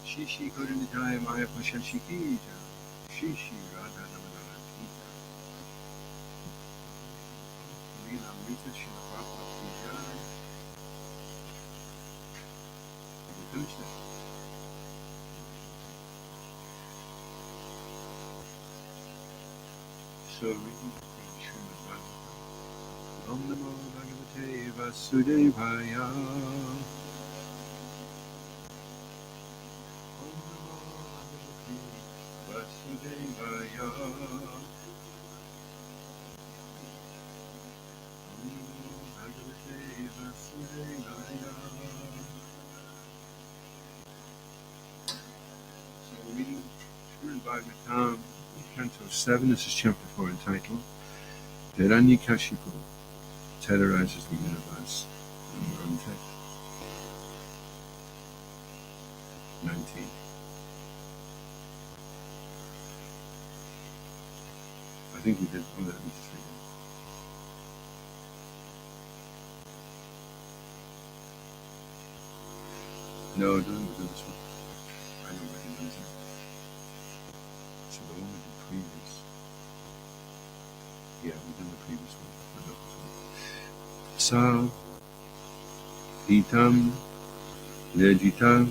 Shishi Kodinjaya Maya Pashashikija. Shishi Radha Namadana Kita. Lila Mita Shilapapa Pujai. Tuesday. So reading from Srimad Bhagavatam. Om Namo Bhagavate Vasudevaya. Vasudevaya. Bhagavate Vasudevaya. So reading Srimad Bhagavatam, Canto 7, this is chapter 4 entitled Hiranyakashipu terrorizes the universe. And text 19. I think we did all that in 3. No, it doesn't do this one. I don't recognize it. So the one we did previous. Yeah, we've done the previous one. I know this one. Sa itam lejitam.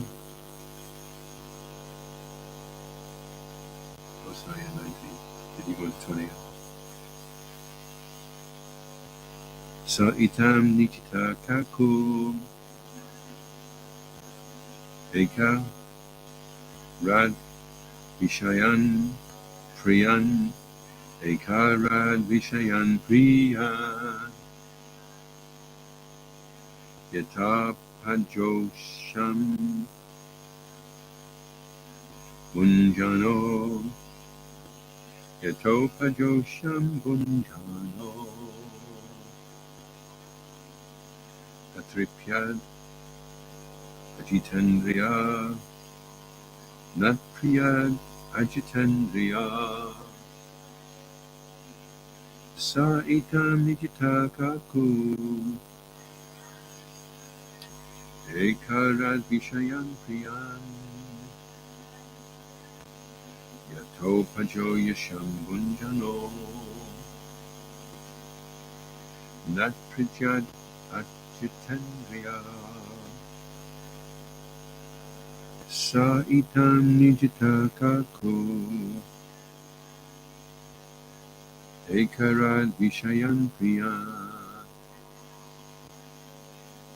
Oh, sorry, 19. Did you go to 20? Sa itam nijita kakum. Eka rad vishayan priyan. Eka rad vishayan priyan. Yata pajosham bunjano. Yato pajosham bunjano. Tatripyad Ajitendriya Natpriyad Ajitendriya Sa itam nijita kaku Ekarad vishayan priyan Yato pajo yasham bunjano Natpriyad Ajitendriya Sa itam nijita kaku Ekarad vishayan priyan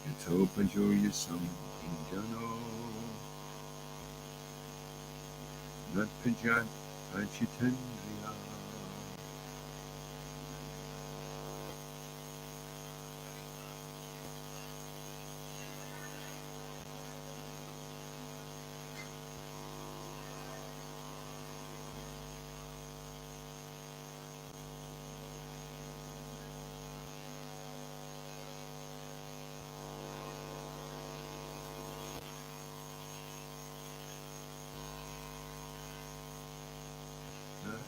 Yato pajoya sampunjano Natpajat achitendriya.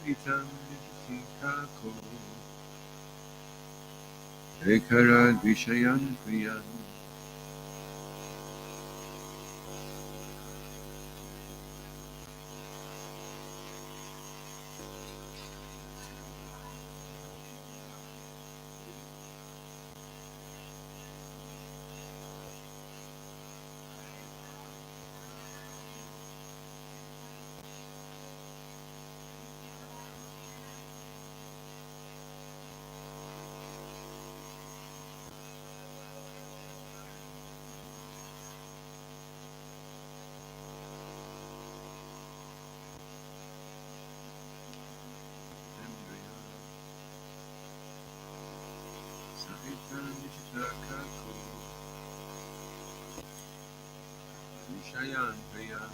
Itam nijitikaku Ekarad vishayan priyan Shayan Priyan.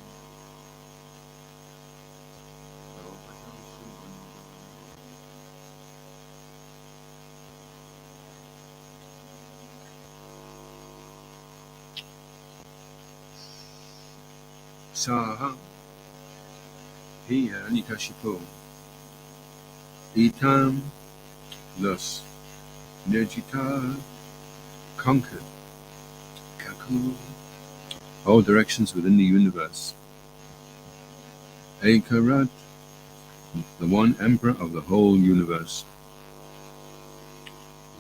Saha Hiya Nikashipo Itam thus Nirjita conquered Kaku all directions within the universe. Ekarat, the one emperor of the whole universe.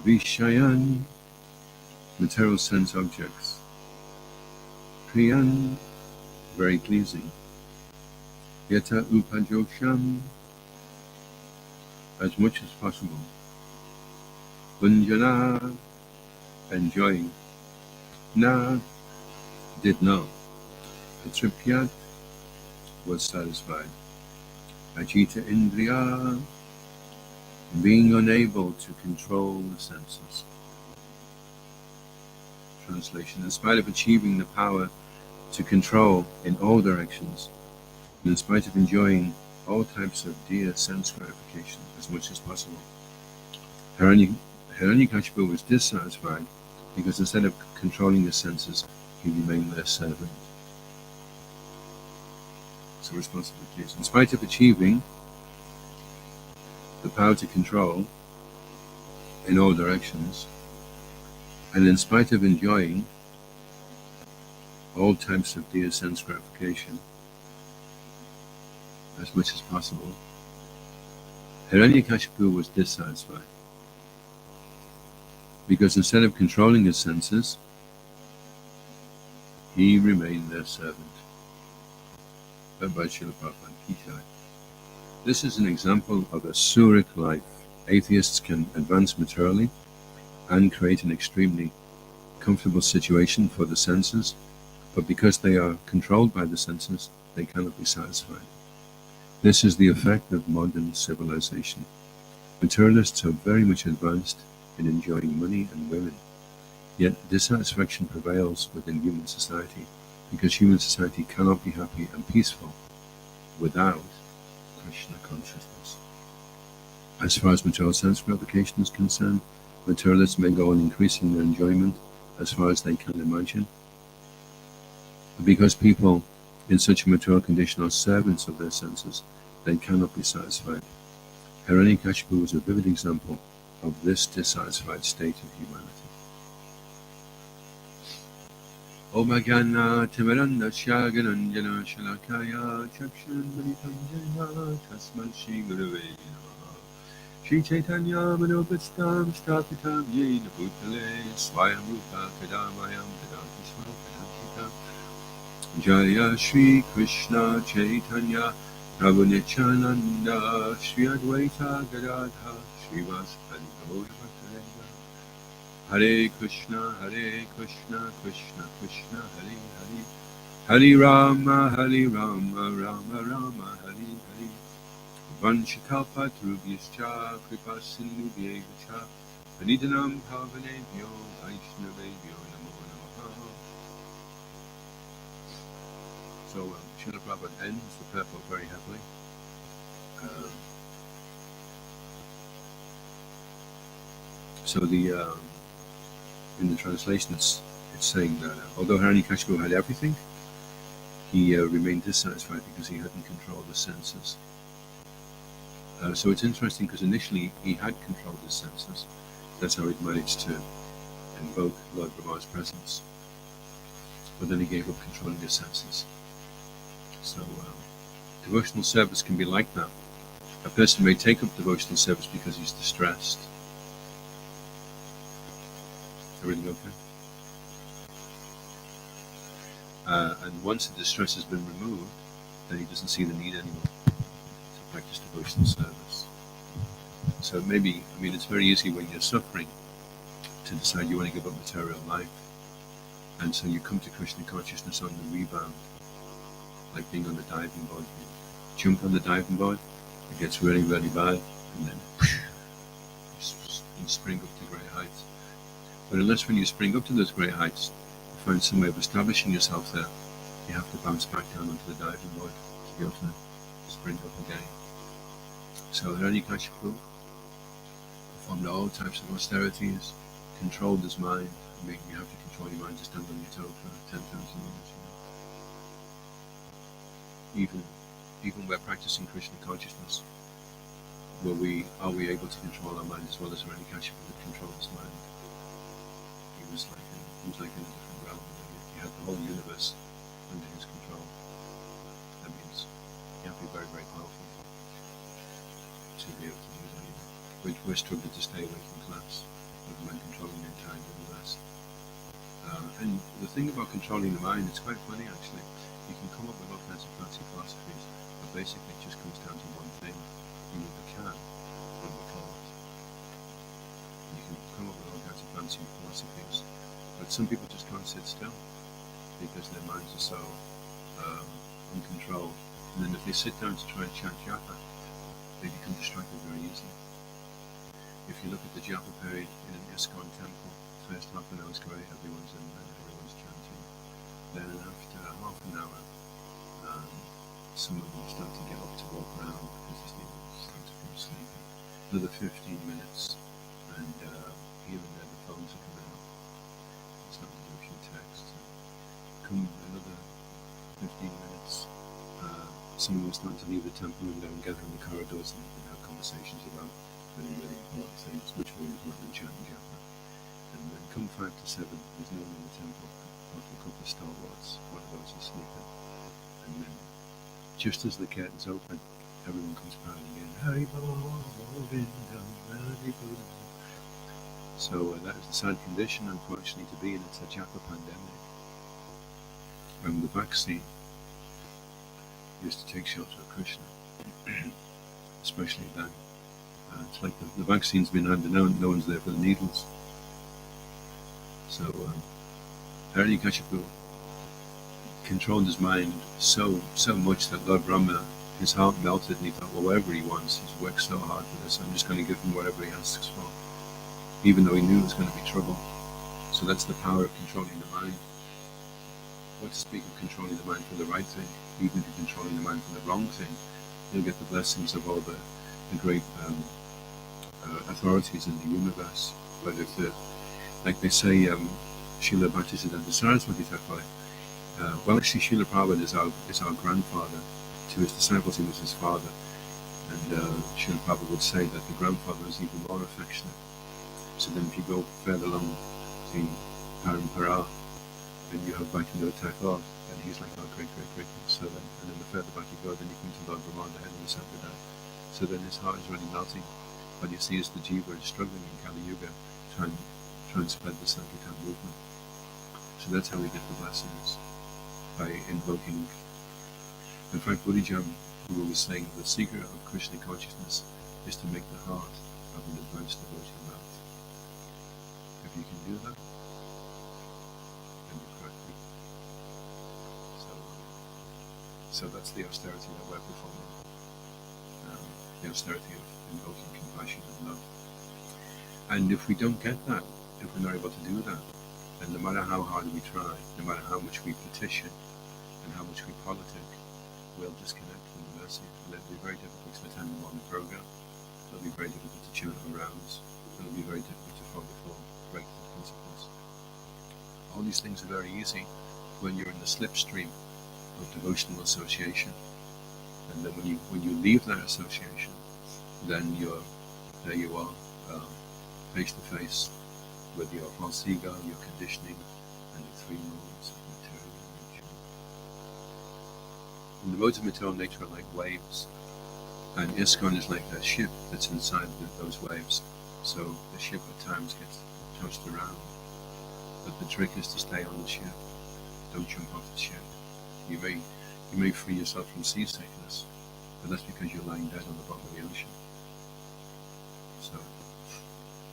Vishayan, material sense objects. Priyan, very pleasing. Yata upajosham, as much as possible. Bunjana, enjoying. Na, did not. Atripyat, was satisfied. Ajita indriya, being unable to control the senses. Translation: in spite of achieving the power to control in all directions, and in spite of enjoying all types of dear sense gratification as much as possible, Hiranyakashipu was dissatisfied because instead of controlling the senses, he remained their servant. So responsibilities. In spite of achieving the power to control in all directions, and in spite of enjoying all types of dear sense gratification as much as possible, Hiranyakashipu was dissatisfied because instead of controlling his senses, he remained their servant. This is an example of a suric life. Atheists can advance materially and create an extremely comfortable situation for the senses, but because they are controlled by the senses, they cannot be satisfied. This is the effect of modern civilization. Materialists are very much advanced in enjoying money and women, yet dissatisfaction prevails within human society because human society cannot be happy and peaceful without Krishna consciousness. As far as material sense gratification is concerned, materialists may go on increasing their enjoyment as far as they can imagine. Because people in such a material condition are servants of their senses, they cannot be satisfied. Hiranyakashipu was a vivid example of this dissatisfied state of humanity. Om Jnana Timirandasya Gananjana Shalakaya Chakshundaritam Jana Tasmat Shri Gurave Namaha Shri Chaitanya Manopistam Stapitam Yena Bhutale Swayam Rupa Kadamayam Dadati Swapadankita Jaya Shri Krishna Chaitanya Prabhu Nityananda Shri Advaita Gadadha Shri Vasari Gaura Bhaktarenda Hare Krishna Krishna Krishna Hare Hare Hare Rama Rama Rama Hare Hare Vanchakalpatarubhyascha Kripa Sindhubhyeva Panitanam Pavanebhyo Vaishnavebhyo Namo Namaha. So Srila Prabhupada ends the purport very heavily. So in the translation it's saying that although Hiranyakashipu had everything, he remained dissatisfied because he hadn't controlled the senses. So it's interesting because initially he had controlled his senses. That's how he'd managed to invoke Lord Brahma's presence. But then he gave up controlling his senses. So devotional service can be like that. A person may take up devotional service because he's distressed. Everything okay? And once the distress has been removed, then he doesn't see the need anymore to practice devotional service. So maybe, it's very easy when you're suffering to decide you want to give up material life. And so you come to Krishna consciousness on the rebound, like being on the diving board. You jump on the diving board, it gets really, really bad, and then you spring up to great heights. But unless when you spring up to those great heights, you find some way of establishing yourself there, you have to bounce back down onto the diving board to be able to spring up again. So Hiranyakashipu performed all types of austerities, controlled his mind. I mean, you have to control your mind to stand on your toe for 10,000 years. Even we're practicing Krishna consciousness, are we able to control our mind as well as Hiranyakashipu could control his mind? He was like in a different realm. He had the whole universe under his control. That means you have to be very, very powerful to be able to do that. We're struggling to stay away from class, with the mind controlling the entire universe. And the thing about controlling the mind, it's quite funny actually. You can come up with all kinds of fancy philosophies, but basically it just comes down to one thing. You either can or you can't. You can come up with all kinds of fancy philosophies, but some people just can't sit still because their minds are so uncontrolled. And then if they sit down to try and chant japa, they become distracted very easily. If you look at the japa period in an ISKCON temple, first half an hour is great, everyone's in there, everyone's chanting. Then after half an hour, some of them start to get up to walk around because they start to feel sleepy. Another 15 minutes, and here and there the phones are coming out. It's not to do a few texts. Come another 15 minutes, some of them start to leave the temple and go and gather in the corridors and have conversations about really, really important things, which were important in chanting japa. And then come 5 to 7, there's no one in the temple, apart from a couple of stalwarts, one of those is sleeping. And then, just as the curtains open, everyone comes piling in. So that is the sad condition, unfortunately, to be in. It's a japa pandemic. And the vaccine used to take shelter of Krishna, especially then. It's like the vaccine's been handed out, no one's there for the needles. So Hiranyakashipu controlled his mind so much that Lord Brahma, his heart melted, and he thought, well, whatever he wants, he's worked so hard for this, I'm just going to give him whatever he asks for, even though he knew it was going to be trouble. So that's the power of controlling the mind. What to speak of controlling the mind for the right thing, even if you're controlling the mind for the wrong thing, you'll get the blessings of all the great authorities in the universe. But if like they say, Srila Bhaktisiddhanta Saraswati Thakur, well, actually, Srila Prabhupada is our grandfather. To his disciples, he was his father. And Srila Prabhupada would say that the grandfather was even more affectionate. So then if you go further along the Parampara, then you have Bhaktivinoda Thakur, and he's like our great. So then, and then the further back you go, then you come to Lord Brahma, the head of the Sampradaya. So then his heart is really melting. But you see, as the Jiva is struggling in Kali Yuga, try and spread the Sankirtan movement. So that's how we get the blessings, by invoking. In fact, Bodhijam Guru was saying the secret of Krishna consciousness is to make the heart of an advanced devotee melt. If you can do that, then you're correct. So that's the austerity that we're performing. The austerity of invoking compassion and love. And if we don't get that, if we're not able to do that, then no matter how hard we try, no matter how much we petition and how much we politic, we'll disconnect from the mercy. And it'll be very difficult to attend the morning program. It'll be very difficult to chant our rounds. It'll be very difficult to follow the four breakthrough principles. All these things are very easy when you're in the slipstream of devotional association. And then when you leave that association, then there you are, face to face with your false ego, your conditioning, and the three modes of material nature. And the modes of material nature are like waves, and ISKCON is like a ship that's inside those waves. So the ship at times gets tossed around, but the trick is to stay on the ship. Don't jump off the ship. You may free yourself from seasickness, but that's because you're lying dead on the bottom of the ocean. So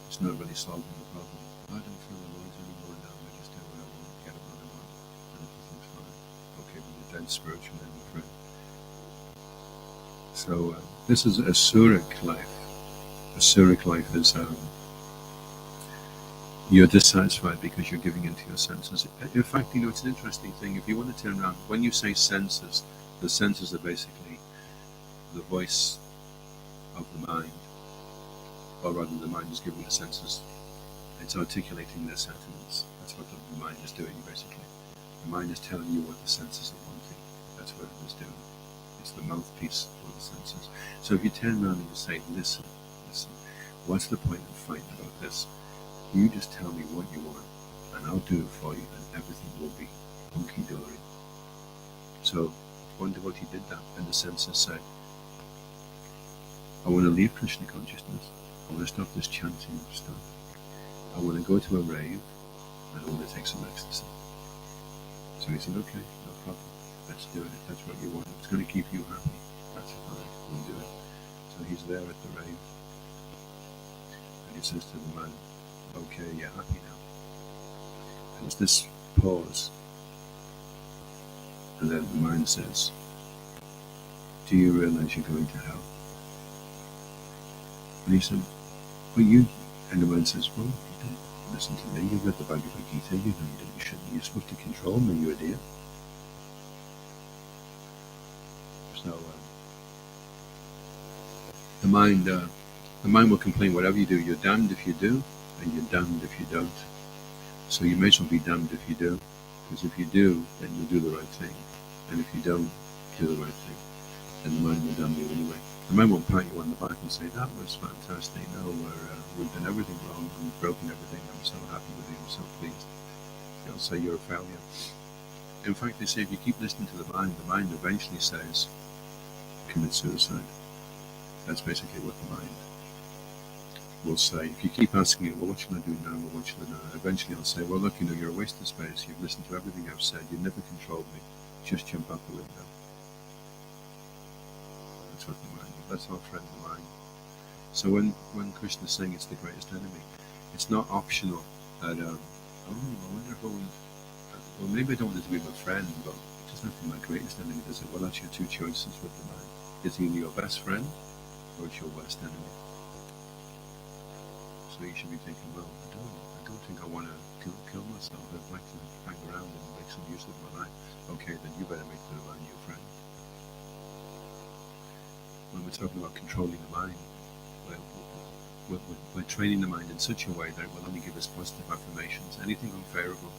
it's not really solving the problem. I don't feel the noise anymore now. I just do what I want, get what I want, and everything's fine. Okay, when you're dead spiritually, then my friend. So this is Asuric life. Asuric life is You're dissatisfied because you're giving into your senses. In fact, it's an interesting thing. If you want to turn around, when you say senses, the senses are basically the voice of the mind, or rather the mind is giving the senses, it's articulating their sentiments. That's what the mind is doing, basically. The mind is telling you what the senses are wanting. That's what it is doing. It's the mouthpiece for the senses. So if you turn around and you say, listen, what's the point of fighting about this? You just tell me what you want, and I'll do it for you, and everything will be hunky-dory. So one devotee did that, and the senses said, I want to leave Krishna consciousness. I want to stop this chanting stuff. I want to go to a rave, and I want to take some ecstasy. So he said, okay, no problem. Let's do it. If that's what you want. It's going to keep you happy. That's fine. We'll do it. So he's there at the rave. And he says to the man, okay, you're happy now. And there's this pause. And then the mind says, do you realize you're going to hell? And he said, well, you... And the mind says, well, you didn't listen to me. You've read the Bhagavad Gita. You know you shouldn't. You're supposed to control me, you idiot. So the mind will complain whatever you do. You're damned if you do, and you're damned if you don't. So you may as well be damned if you do, because if you do, then you'll do the right thing, and if you don't do the right thing, then the mind will damn you anyway. The mind won't pat you on the back and say, that was fantastic. No, we've done everything wrong. We've broken everything. I'm so happy with you. I'm so pleased. They'll say you're a failure. In fact, they say if you keep listening to the mind eventually says, commit suicide. That's basically what the mind will say. If you keep asking it, well, what should I do now? Well, what should I do? Eventually I'll say, well, look, you're a waste of space. You've listened to everything I've said. You've never controlled me. Just jump out the window. That's what the mind will. That's our friend, the mind. So when Krishna is saying it's the greatest enemy, it's not optional that, I wonder if well, maybe I don't want it to be my friend, but it doesn't have to be my greatest enemy, does it? Well, that's your two choices with the mind. It's either your best friend or it's your worst enemy. So you should be thinking, well, I don't think I want to kill myself. I'd like to hang around and make some use of my life. Okay, then you better make the mind your friend. When we're talking about controlling the mind, we're training the mind in such a way that it will only give us positive affirmations. Anything unfavorable,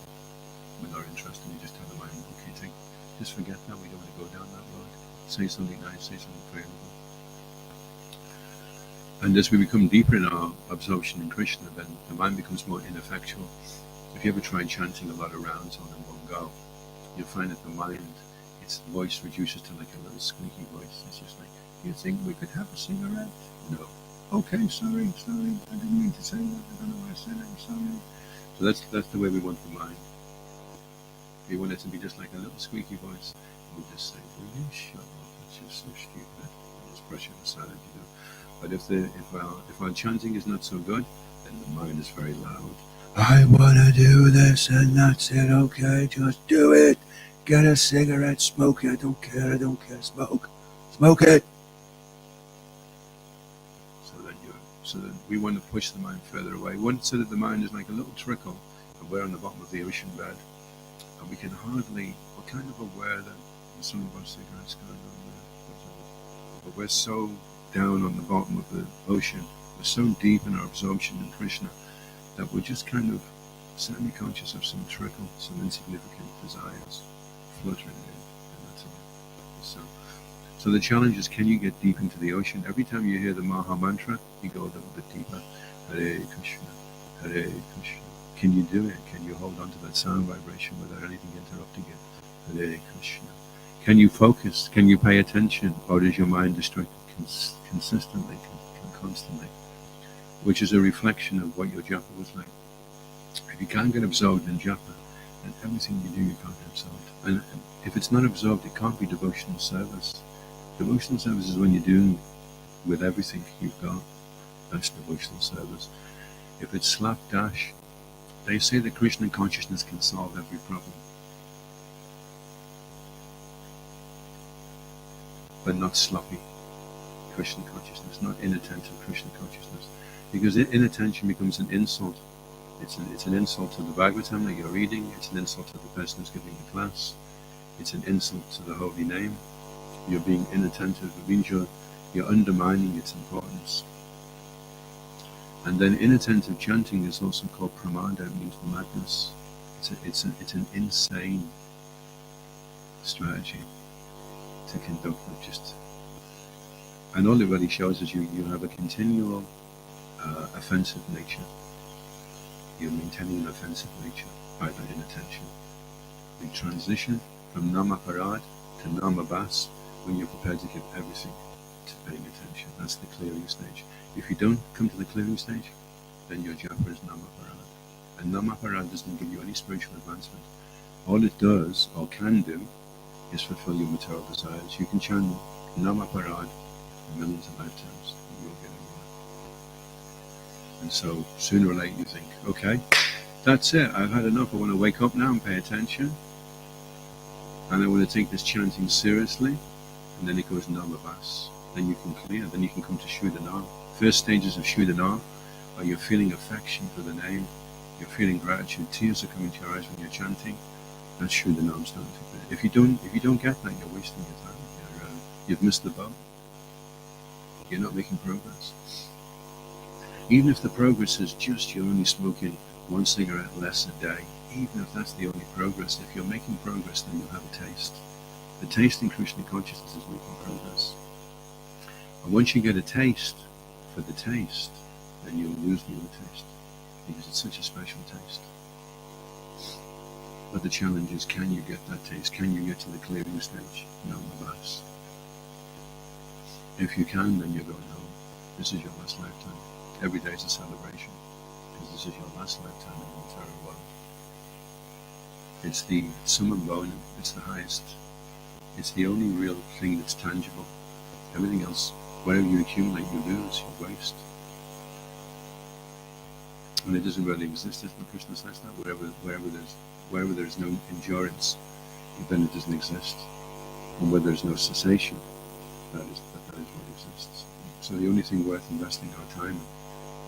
we're not interested. You just tell the mind, okay, just forget that. We don't want to go down that road. Say something nice, say something favorable. And as we become deeper in our absorption in Krishna, then the mind becomes more ineffectual. If you ever try chanting a lot of rounds on in one go, you'll find that the mind, its voice reduces to like a little squeaky voice. It's just like, do you think we could have a cigarette? No. Okay, sorry, I didn't mean to say that. I don't know why I said it. I'm sorry. So that's the way we want the mind. We want it to be just like a little squeaky voice. We'll just say, will you shut up? It's just so stupid. And just brush it aside, But if our chanting is not so good, then the mind is very loud. I want to do this and that's it. Okay, just do it. Get a cigarette, smoke it. I don't care. Smoke it. So then we want to push the mind further away. Once so that the mind is like a little trickle, and we're on the bottom of the ocean bed, and we're kind of aware that there's some of our cigarettes going on there, but we're so down on the bottom of the ocean, we're so deep in our absorption in Krishna, that we're just kind of semi-conscious of some trickle, some insignificant desires fluttering in, and that's it. So the challenge is, can you get deep into the ocean? Every time you hear the Maha Mantra, you go a little bit deeper. Hare Krishna, Hare Krishna. Can you do it? Can you hold on to that sound vibration without anything interrupting it? Hare Krishna. Can you focus? Can you pay attention? Or is your mind distracted consistently, constantly? Which is a reflection of what your japa was like. If you can't get absorbed in japa, then everything you do, you can't get absorbed. And if it's not absorbed, it can't be devotional service. Devotional service is when you do with everything you've got. That's devotional service. If it's slapdash, they say that Krishna consciousness can solve every problem. But not sloppy Krishna consciousness, not inattentive Krishna consciousness. Because inattention becomes an insult It's an insult to the Bhagavatam that you're reading. It's an insult to the person who's giving the class. It's an insult to the holy name. You're being inattentive. It means you're undermining its importance. And then inattentive chanting is also called pramada. It means madness. It's an insane strategy to conduct with just. And all it really shows is you have a continual offensive nature. You're maintaining an offensive nature by that inattention. You transition from namaparad to namabhas when you're prepared to give everything to paying attention. That's the clearing stage. If you don't come to the clearing stage, then your japa is namaparad. And namaparad doesn't give you any spiritual advancement. All it does, or can do, is fulfill your material desires. You can chant namaparad millions of lifetimes, and you'll get anywhere. And so, sooner or later you think, okay, that's it, I've had enough, I want to wake up now and pay attention, and I want to take this chanting seriously, and then it goes namabhas. Then you can clear, then you can come to Shuddha. First stages of Shuddha are you're feeling affection for the name, you're feeling gratitude, tears are coming to your eyes when you're chanting. That's Shuddha starting to clear. If you don't get that, you're wasting your time. You've missed the boat. You're not making progress. Even if the progress is just you're only smoking 1 cigarette less a day, even if that's the only progress, if you're making progress, then you'll have a taste. The taste in Krishna consciousness is making progress. And once you get a taste for the taste, then you'll lose the other taste, because it's such a special taste. But the challenge is, can you get that taste? Can you get to the clearing stage? No, alas. If you can, then you're going home. This is your last lifetime. Every day is a celebration, because this is your last lifetime in the entire world. It's the summum bonum. It's the highest. It's the only real thing that's tangible. Everything else, whatever you accumulate, you lose, you waste. And it doesn't really exist, isn't it? Krishna says that. Wherever there's no endurance, then it doesn't exist. And where there's no cessation, that is what exists. So the only thing worth investing our time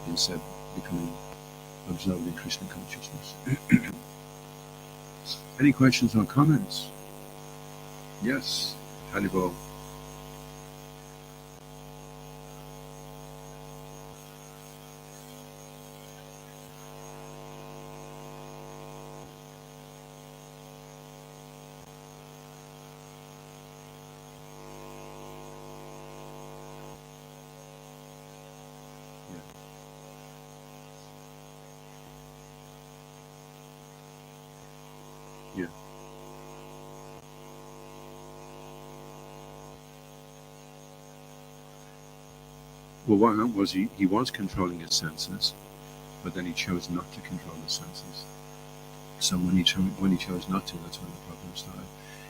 in is becoming absorbed in Krishna consciousness. Any questions or comments? Yes, Haribol. Yeah. Well, what happened was he was controlling his senses, but then he chose not to control his senses. So when he chose not to, that's when the problem started.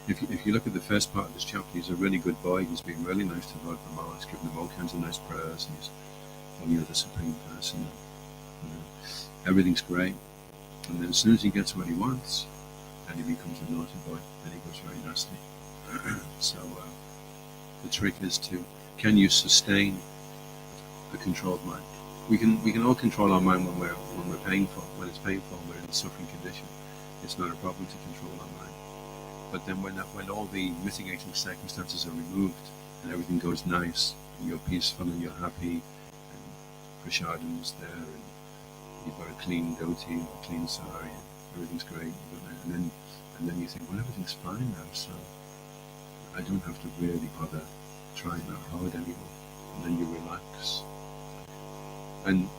If you look at the first part of this chapter, he's a really good boy. He's been really nice to Lord Brahma. He's given him all kinds of nice prayers. He's the Supreme Person. Everything's great. And then as soon as he gets what he wants, then he becomes a naughty boy. Then he goes very nasty. So the trick is can you sustain a controlled mind? We can all control our mind when we're painful. When it's painful, we're in a suffering condition. It's not a problem to control our mind. But then when all the mitigating circumstances are removed and everything goes nice, and you're peaceful and you're happy, and prasadam's there, and you've got a clean dhoti, a clean sari, and everything's great, and then you think, well, everything's fine now, so I don't have to really bother trying that hard anymore. And then you relax. And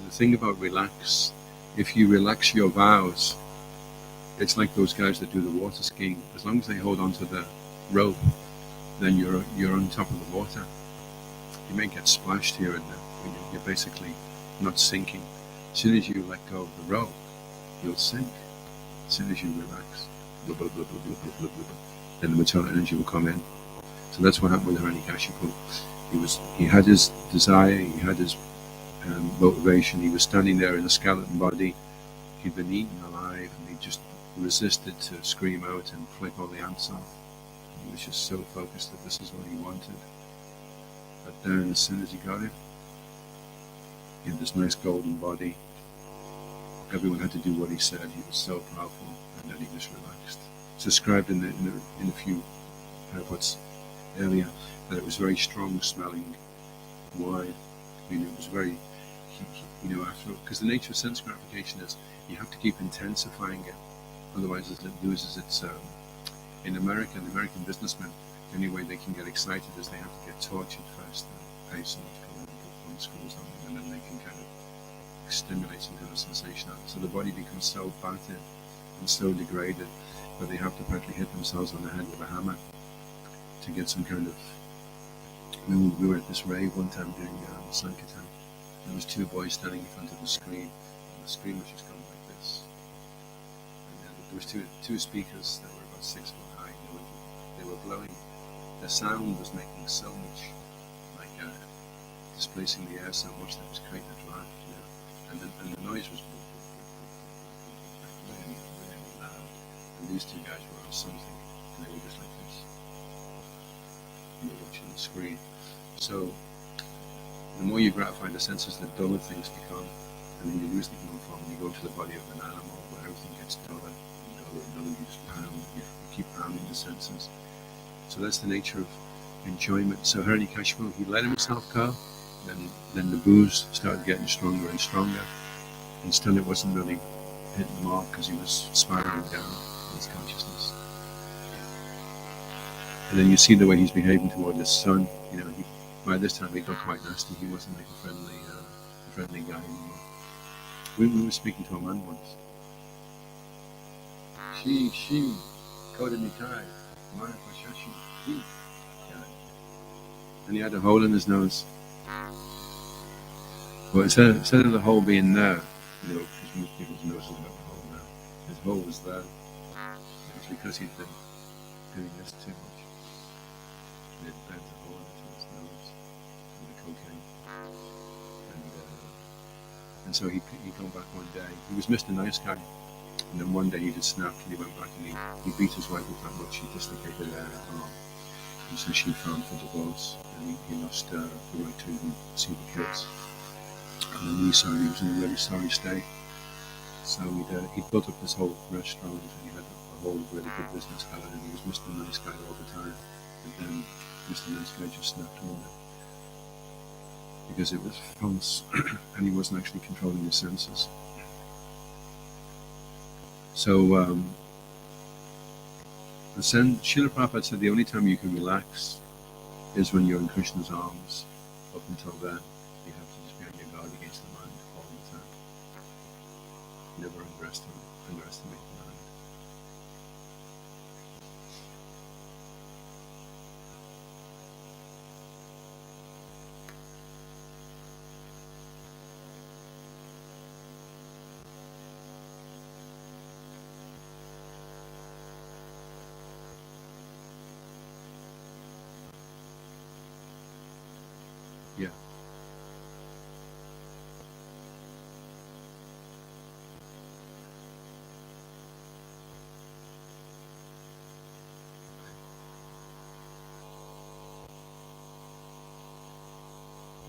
the thing about relax, if you relax your vows, it's like those guys that do the water skiing. As long as they hold onto the rope, then you're on top of the water. You may get splashed here and there, but you're basically not sinking. As soon as you let go of the rope, you'll sink. As soon as you relax, blah, blah, blah, blah, blah, blah, blah, blah, then the material energy will come in. So that's what happened with Hiranyakashipu. He had his desire, he had his motivation. He was standing there in a skeleton body. He'd been eaten alive, and he just resisted to scream out and flick all the ants off. He was just so focused that this is what he wanted. But then, as soon as he got it, he had this nice golden body, everyone had to do what he said. He was so powerful, and then he just relaxed. It's described in a few Prabhupada's earlier that it was very strong smelling wine. I mean, it was very, after, because the nature of sense gratification is you have to keep intensifying it, otherwise it loses its. In America, the American businessmen, the only way they can get excited is they have to get tortured first and pay so much money to put phone screws on them, and then they can kind of stimulate some kind of sensation out. So the body becomes so battered and so degraded that they have to practically hit themselves on the head with a hammer to get some kind of. We were at this rave one time during Sankirtan. There was two boys standing in front of the screen, and the screen was just going like this. And then there was two speakers that were about 6 foot high. They were blowing. The sound was making so much, like displacing the air so much that it was creating a draft, and the noise was really, really loud. And these two guys were on something, and they were just like this. And they were watching the screen. So the more you gratify the senses, the duller things become, and then you lose the human form. You go to the body of an animal where everything gets duller and duller and duller. You just pound, you keep pounding the senses. So that's the nature of enjoyment. So Hiranyakashipu, he let himself go, then the booze started getting stronger and stronger, and still it wasn't really hitting the mark because he was spiraling down in his consciousness. And then you see the way he's behaving toward his son. By this time he got quite nasty. He wasn't like a friendly guy anymore. We were speaking to a man once. She, Koda Nikai, Maya Pashashi, he. And he had a hole in his nose. Well, instead of the hole being there, because most people's noses have a hole now, his hole was there. It was because he'd been doing this too much. And it bent a hole into his nose from the cocaine. And so he'd come back one day. He was Mr. Nice Guy. And then one day he just snapped and he went back and he beat his wife with that much he dislocated her arm. And so she filed for divorce, and he lost the right to even see the kids. And then he was in a really sorry state. So he'd built up this whole restaurant, and he had a whole really good business going, and he was Mr. Nice Guy all the time. And then Mr. Nice Guy just snapped one day. Because it was false, and he wasn't actually controlling his senses. So, Srila Prabhupada said the only time you can relax is when you're in Krishna's arms. Up until then, you have to just be on your guard against the mind all the time. Never underestimate the mind. Yeah.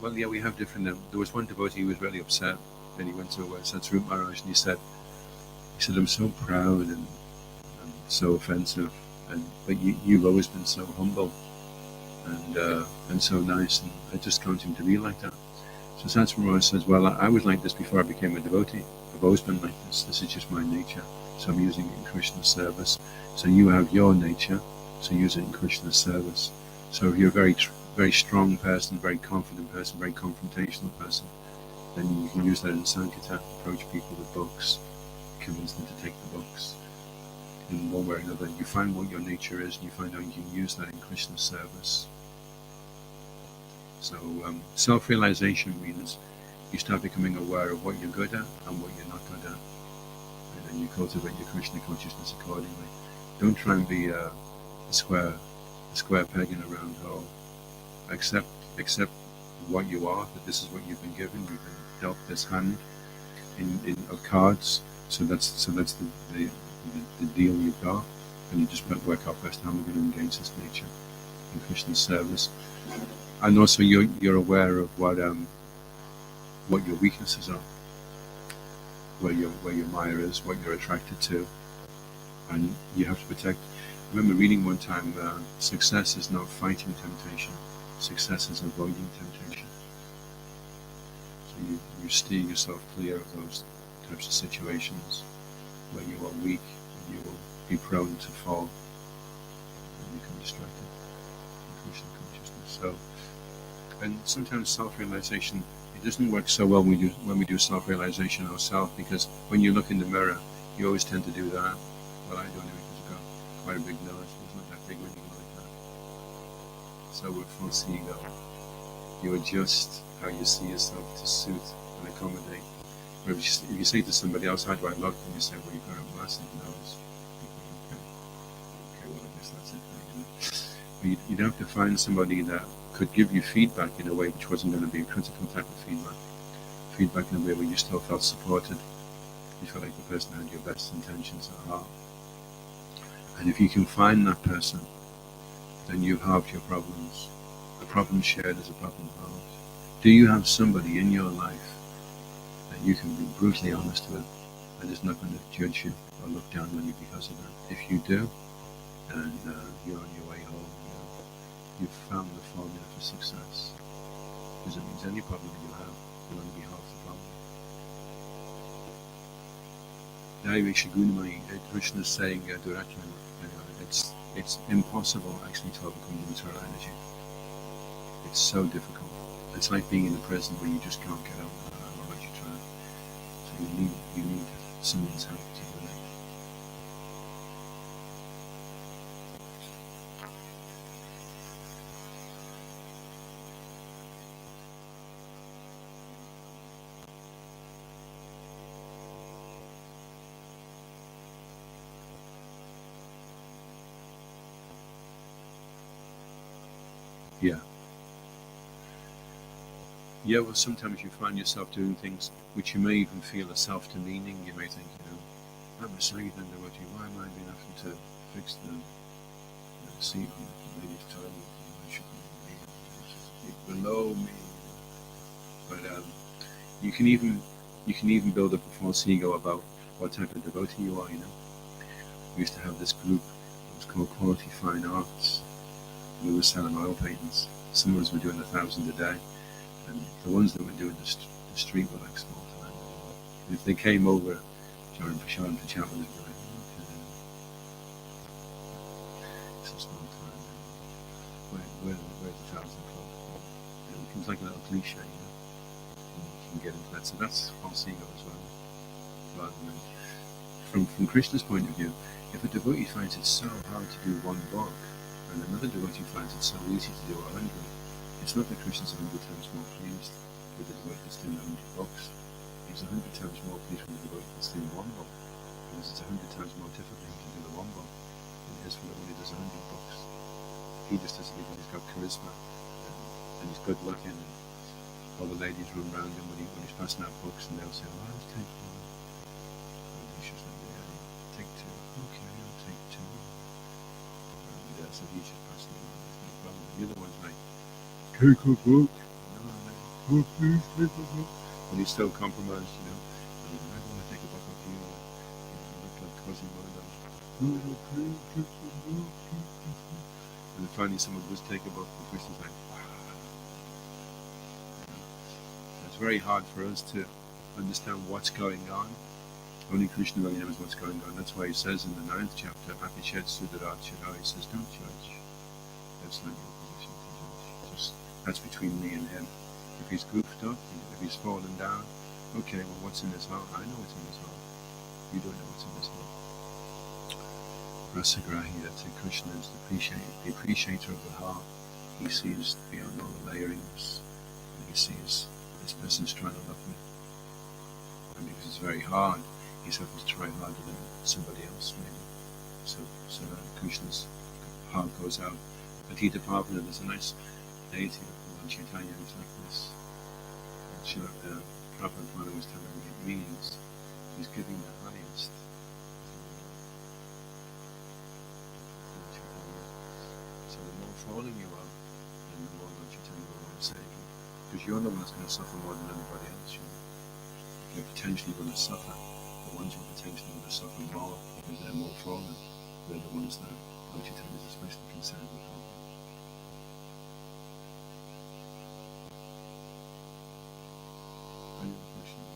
Well, yeah, we have different. There was one devotee who was really upset, and he went to Satsvarup Maharaj, and he said, "I'm so proud and so offensive, but you've always been so humble and so nice, and I just can't seem to be like that." So Satsvarup Maharaj says, "Well, I was like this before I became a devotee. I've always been like this. This is just my nature. So I'm using it in Krishna's service. So you have your nature, so use it in Krishna's service. So if you're a very strong person, very confident person, very confrontational person, then you can use that in Sankirtan, approach people with books, convince them to take the books. In one way or another, you find what your nature is, and you find out you can use that in Krishna's service." So self-realization means you start becoming aware of what you're good at and what you're not good at, and then you cultivate your Krishna consciousness accordingly. Don't try and be a square peg in a round hole. Accept what you are, that this is what you've been given. You've been dealt this hand of cards. So that's the deal you've got, and you just work out best how we're going to engage this nature in Krishna's service. And also you're aware of what your weaknesses are. where your Maya is, what you're attracted to, and you have to protect. I remember reading one time, success is not fighting temptation, success is avoiding temptation. So you steer yourself clear of those types of situations where you are weak, and you will be prone to fall and become distracted from Krishna consciousness. So, and sometimes self-realization, it doesn't work so well when we do self-realization ourselves, because when you look in the mirror, you always tend to do that. Well, I don't know, because I've got quite a big nose, but it's not that big when you go like that. So with false ego, you adjust how you see yourself to suit and accommodate. Or if you say to somebody else, how do I look? And you say, well, you've got a massive nose. Okay, well, I guess that's it. But you'd have to find somebody that could give you feedback in a way which wasn't going to be a critical type of feedback. Feedback in a way where you still felt supported. You felt like the person had your best intentions at heart. And if you can find that person, then you've halved your problems. A problem shared is a problem halved. Do you have somebody in your life that you can be brutally honest with and is not going to judge you or look down on you because of that? If you do, then you're on your way home. You've found the formula for success. Because it means any problem you have will only be half the problem. Krishna is saying directly, it's impossible actually to overcome the material energy. It's so difficult. It's like being in a prison where you just can't get out no matter how much you try. So you need someone's help to do it. Yeah. Yeah, well, sometimes you find yourself doing things which you may even feel are self-demeaning. You may think, I'm a Sangeeta devotee, why am I being having to fix the seat on the lady's toilet? I shouldn't be below me. But you can even build up a false ego about what type of devotee you are. We used to have this group. It was called Quality Fine Arts. We were selling oil paintings. Some of us were doing 1,000 a day. And the ones that were doing the street were like small time. And if they came over during Prashad for chat with us, they're like, okay, it's a small time. Where's the 1,000 club? It becomes like a little cliche, You can get into that. So that's false ego as well. Rather than from Krishna's point of view, if a devotee finds it so hard to do one book, and another devotee finds it so easy to do 100, it's not that Krishna's 100 times more pleased with the devotee that's doing 100 books. He's 100 times more pleased with the devotee that's doing one book, because it's 100 times more difficult to do the one book than it is for the one who does 100 books. He just does it because he's got charisma and he's good looking, and all the ladies run around him when he's passing out books, and they'll say, "Oh, I'll take one." And he's just like, "Yeah, take two." Okay, I'll take two. And so he's just passing them on. There's no problem. The other one's like, take a book. No, please take a book. But he's still compromised, I don't want to take a book off you. You look like cousin mother. No, please take a book. And then finally someone does take a book, and Krishna's like, It's very hard for us to understand what's going on. Only Krishna really knows what's going on. That's why he says in the 9th chapter, Apished Sudarat Shira, he says, don't judge. That's not your position to judge. That's between me and him. If he's goofed up, if he's fallen down, okay, well, what's in his heart? I know what's in his heart. You don't know what's in his heart. Rasagrahi, that's it. Krishna is the appreciator of the heart. He sees beyond all the layerings, and he sees this person's trying to love me. And because it's very hard, he's having to try harder than somebody else, maybe. So Krishna's heart goes out. But Gita Pavana, there's a nice deity of Lord Chaitanya who's like this. And Prabhupada was telling me it means he's giving the highest. So the more falling you are, then the more Lord Chaitanya will want to save you. Because you're the one that's going to suffer more than anybody else, If you're potentially going to suffer. The ones who are potentially going to suffer more because they're more fallen, they're the ones that Lord Chaitanya is especially concerned with helping. Any other questions?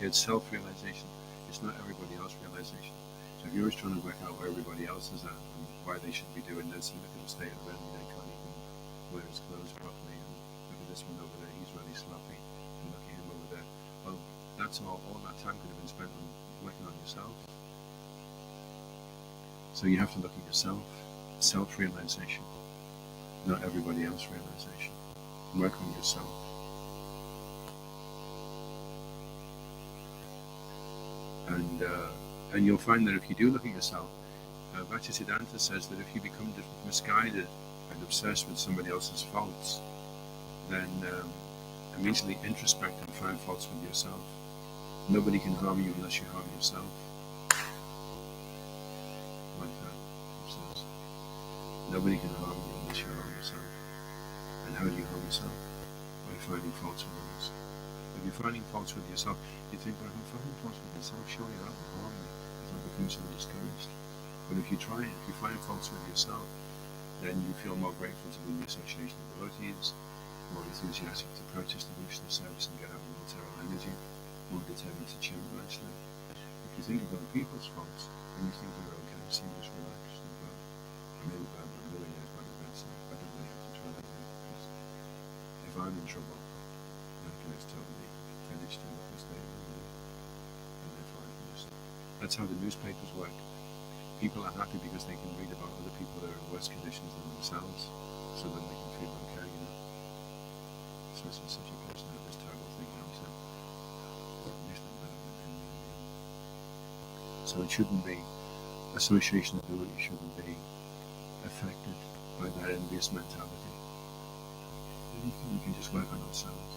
It's self-realization. It's not everybody else's realization. So if you're always trying to work out where everybody else is at and why they should be doing this, and look at the state of them, they can't even wear his clothes properly, and look at this one over there, he's really sloppy, and look at him over there. Well, that's all that time could have been spent on working on yourself. So you have to look at yourself, self-realization, not everybody else's realization. Work on yourself. And you'll find that if you do look at yourself, Bhaktisiddhanta says that if you become misguided and obsessed with somebody else's faults, then immediately introspect and find faults with yourself. Nobody can harm you unless you harm yourself. Like that, it says. Nobody can harm you unless you harm yourself. And how do you harm yourself? By finding faults with others. If you're finding faults with yourself, you think, well, if I'm finding faults with myself, surely that will harm me, because I'll become so discouraged. But if you find faults with yourself, then you feel more grateful to be in the association of devotees, more enthusiastic to practice devotional service and get out of material energy, more determined to chant nicely. If you think of other people's faults, and you think you're okay, so you just relax and go, I'm really bad, I'm really as bad as that, so I don't really have to try that again, because if I'm in trouble, then it's totally finished in the state of the and therefore I can just... That's how the newspapers work. People are happy because they can read about other people that are in worse conditions than themselves, so then they can feel okay, you know. So it's such a person had this terrible thing happen to him. So it shouldn't be association of devotees shouldn't be affected by that envious mentality. We can just work on ourselves.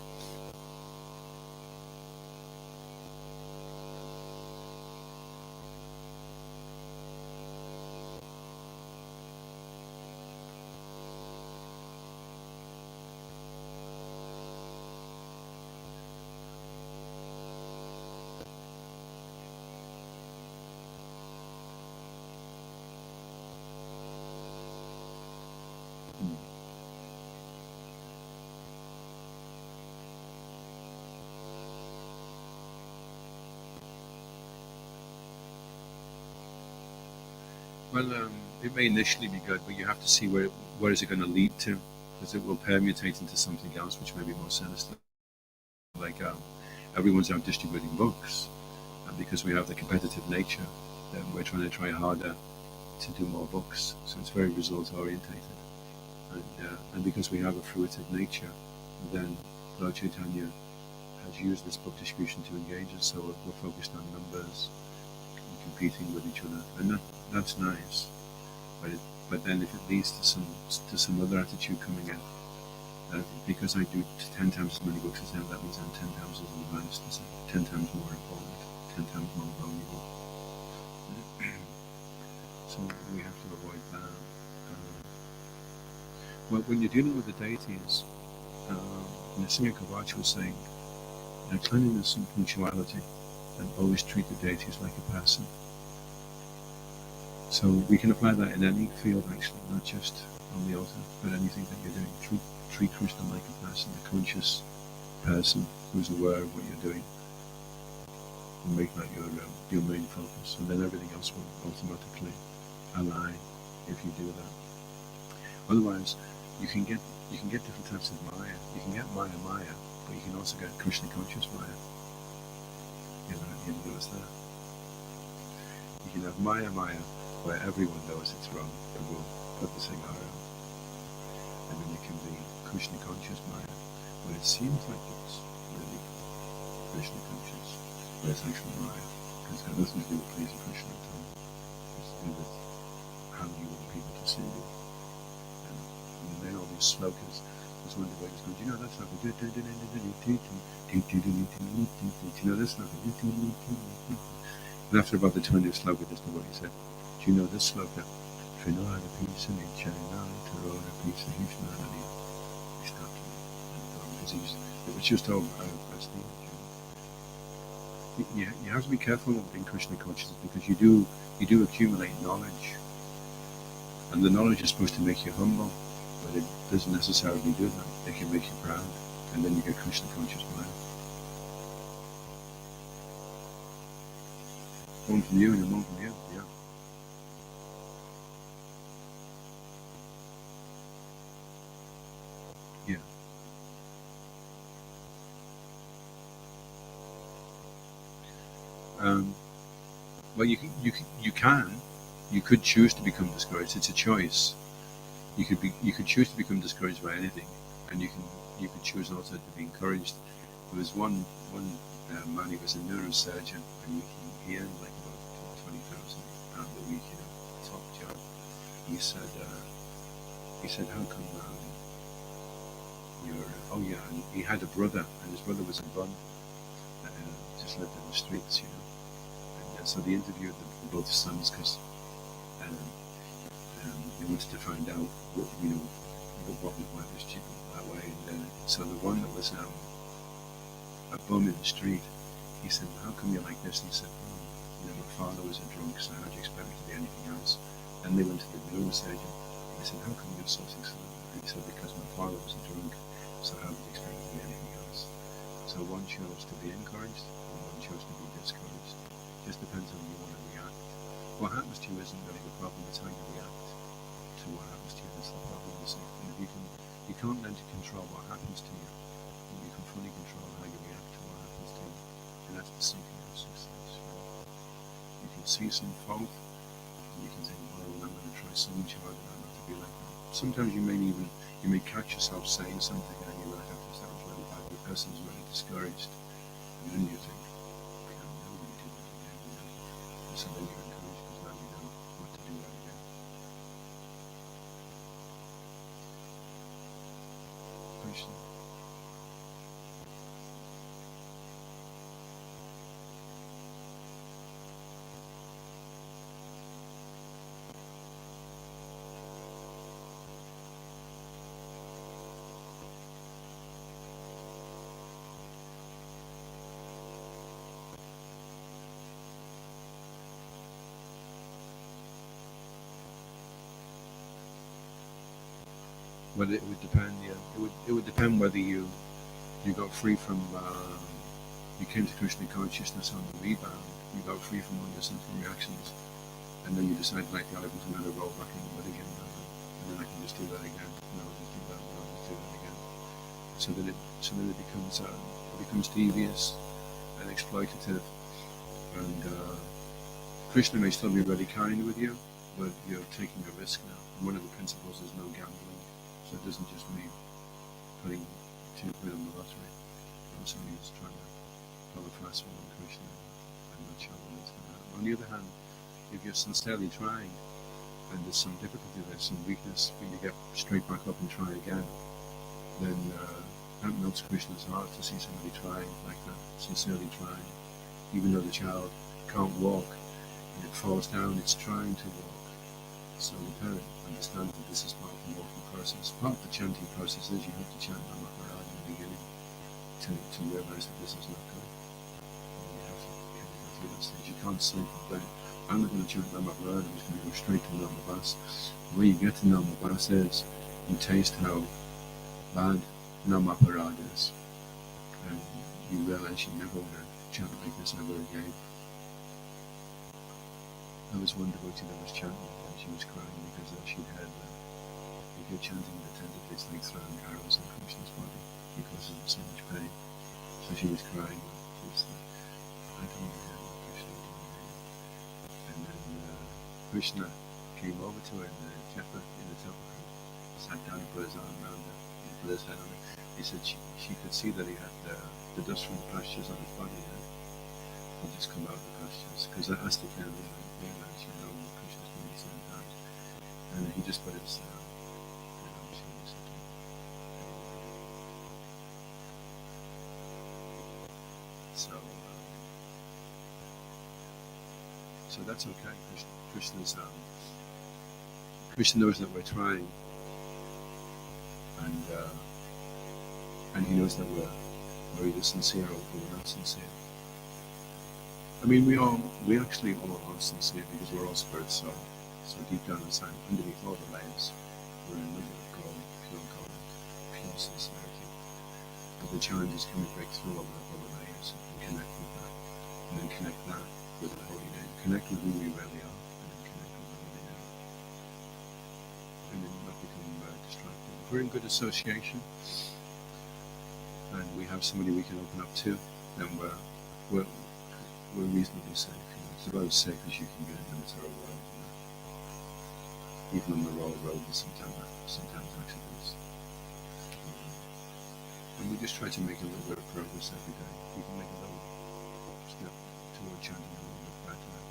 Well, it may initially be good, but you have to see where is it going to lead to, because it will permutate into something else which may be more sinister. Like everyone's out distributing books, and because we have the competitive nature, then we're trying to try harder to do more books. So it's very result orientated, and because we have a fruitive nature, then Lord Chaitanya has used this book distribution to engage us. So we're focused on numbers, competing with each other, and that's nice. But then if it leads to some other attitude coming in, that because I do 10 times as many books as them, that means I'm 10 times as advanced, 10 times more important, 10 times more valuable. So we have to avoid that. Well, when you're dealing with the deities, Nrsimha Kavach was saying, cleanliness and punctuality, and always treat the deities like a person. So we can apply that in any field, actually, not just on the altar, but anything that you're doing. Treat Krishna like a person, a conscious person who's aware of what you're doing, and make that your main focus, and then everything else will automatically align if you do that. Otherwise, you can get different types of Maya. You can get Maya, but you can also get Krishna conscious Maya. You notice that. You can have Maya, where everyone knows it's wrong and will put the cigar out. And then it can be Krishna conscious Maya, where it seems like it's really Krishna conscious, but it's actually Maya, because it's got nothing to do with pleasing Krishna at all. It's to do with how you want people to see you. And then all these slokas, there's one devotee's going, do you know that sloka? Do you know this sloka? And after about the 20th sloka, this devotee said, do you know this sloka? He stopped me. because it was just over prestige. You have to be careful in Krishna consciousness because you do accumulate knowledge, and the knowledge is supposed to make you humble, but it doesn't necessarily do that. It can make you proud, and then you get Krishna conscious mind. One from you and one from you, yeah. Yeah. Well, you could choose to become discouraged. It's a choice. You could choose to become discouraged by anything, and you could choose also to be encouraged. There was one man. He was a neurosurgeon, and he earned like about £20,000 a week, top job. He said, how come you're? Oh yeah, and he had a brother, and his brother was a bum, just lived in the streets, And so they interviewed both sons because they wanted to find out why there's people that way. And so the one that was a bum in the street, he said, how come you're like this? And he said, my father was a drunk, so how do you expect me to be anything else? And they went to the neurosurgeon. He said, how come you're so successful? And he said, because my father was a drunk, so how do you expect me to be anything else? So one chose to be encouraged, and one chose to be discouraged. Just depends on how you want to react. What happens to you isn't really the problem, it's how you react to what happens to you. That's the problem. And if you can't learn to control what happens to you, you can fully control how you react to what happens to you. And that's the secret of success. You can see some fault, and you can think, well, I'm going to try so much harder not to be like that. Sometimes you may catch yourself saying something, and you realize after that was really bad. The person's really discouraged, and then you think, I'm never going to do that again. And so then you're encouraged because now you know what to do that again. Krishna. But it would depend, yeah. It would depend whether you got free from you came to Krishna consciousness on the rebound, you got free from all your sinful reactions, and then you decide like I'm going to roll back in the mud again, and then I can just do that again, and I'll just do that, and I'll just do that again. So that it becomes devious and exploitative, and Krishna may still be very kind with you, but you're taking a risk now. And one of the principles is no gambling. So it doesn't just mean putting £2 on the lottery. It also means trying to follow fast one on Krishna and not sure when it's going to happen. On the other hand, if you're sincerely trying and there's some difficulty, there's some weakness, but you get straight back up and try again, then that melts Krishna's heart to see somebody trying like that, sincerely trying. Even though the child can't walk and it falls down, it's trying to walk. So the parent understands that this is part of the walking process. Part of the chanting process is you have to chant Namah Parad in the beginning to realize that this is not good. And you have to kind of go through that stage. You can't say, I'm not going to chant Namah Parad, I'm just going to go straight to Namah Bas. When you get to Namah Bas is, you taste how bad Namah Parad is. And you realize you never want to chant like this ever again. There was one devotee that was chanting, and she was crying because she'd heard if you're chanting attentively, it's like throwing arrows in Krishna's body. He causes him so much pain. So she was crying. She was like, I don't want to hear what Krishna doing. And then Krishna came over to her in the temple, sat down and put his arm around her, and put his head on her. He said she could see that he had the dust from the pastures on his body. He just come out of the pastures because that's the kind of realize, Krishna's doing the same times. And he just put his so that's okay. Krishna knows that we're trying, and And he knows that we're either sincere or we're not sincere. I mean, we actually all are sincere because we're all spirit soul. So deep down inside, underneath all the layers, we're in love with gold, pure sincerity. And the challenge is can we break through all the layers and connect with that, and then connect that with the holy name, connect with who we really are, and then connect with the holy name, and then not become distracted. If we're in good association, and we have somebody we can open up to, then we're reasonably safe. It's about as safe as you can get in the material world. Even on the road, there's sometimes accidents. And we just try to make a little bit of progress every day. We can make a little step toward chanting a little bit better.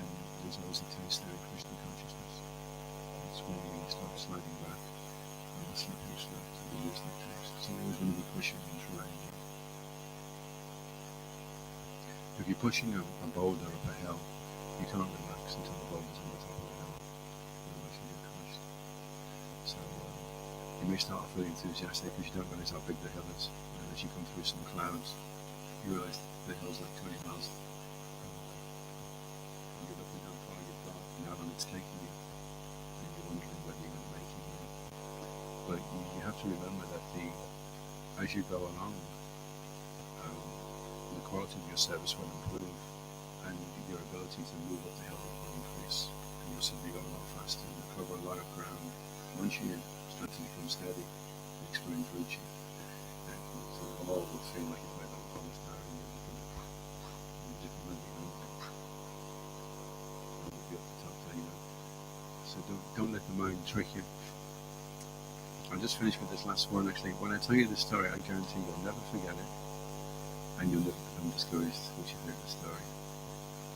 And there's always a taste there of Krishna consciousness. It's when we start sliding back on the slippery slope to we lose that taste. So we're always going to be pushing and trying. If you're pushing a boulder up a hill, you can't relax until the boulder's on the top of the hill. Otherwise you get crushed. So you may start off really enthusiastic because you don't realize how big the hill is. And as you come through some clouds, you realize the hill's like 20 miles. And you're looking how far you've got and how long it's taking you. And you're wondering whether you're going to make it or not. But you have to remember that as you go along, the quality of your service will improve and your ability to move up the hill will increase, and you'll simply go a lot faster and you'll cover a lot of ground. Once you start to become steady, the experience reach you, and so the wall will feel like it's made of polystyrene and you're just moving on. You'll be up the top there, you know. So don't let the mind trick you. I'll just finish with this last one actually. When I tell you this story, I guarantee you'll never forget it. And you'll never become discouraged once you've heard the story.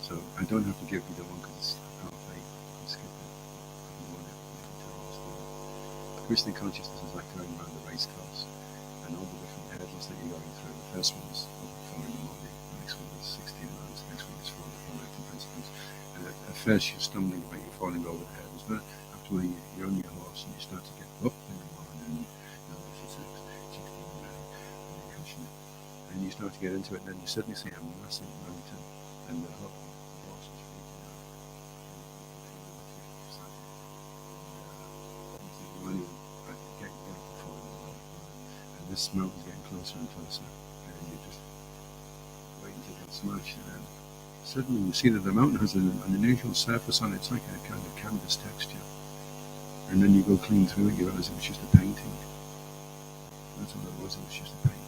So I don't have to give you the one because it's half-baked. You can skip it. You want it, you can tell you the story. Krishna consciousness is like going around the race course and all the different hurdles that you're going through. The first one is over 4 in the morning, the next one is 16 hours, the next one is 4 principles. And at first you're stumbling about, you're falling over the hurdles, but after a while you're on your horse and you start to get up in the morning, this is 16 hours, and you're catching it. And you start to get into it, and then you suddenly see a massive mountain, and the horse is freaking out. And you think, well, I can get before and this mountain's getting closer and closer, and you're just waiting to get smashed, and then suddenly you see that the mountain has an unusual surface on it. It's like a kind of canvas texture, and then you go clean through it, you realize it was just a painting. That's all it was just a painting.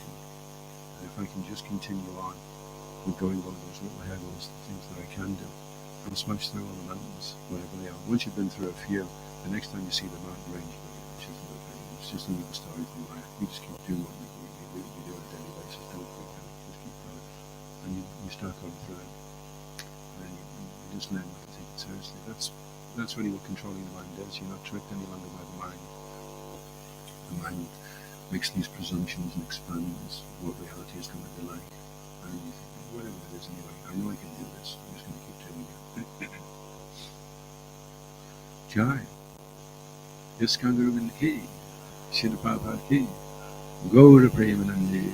If I can just continue on with going over those little hurdles, the things that I can do, I'll smash through all the mountains, wherever they are. Once you've been through a few, the next time you see the mountain range, it's just another story from life. You just keep doing what you do on a daily basis. Don't quit out, just keep going. And you start going through it. And then you just learn not to take it seriously. That's really what controlling the mind is. You're not tricked any longer by the mind. The mind makes these presumptions and expands what reality is going to be like. And you think, whatever it is anyway, I know I can do this, I'm just going to keep doing it. Jai. Iskandar Ki, Srila Prabhupada Ki, Gaura Premanandi.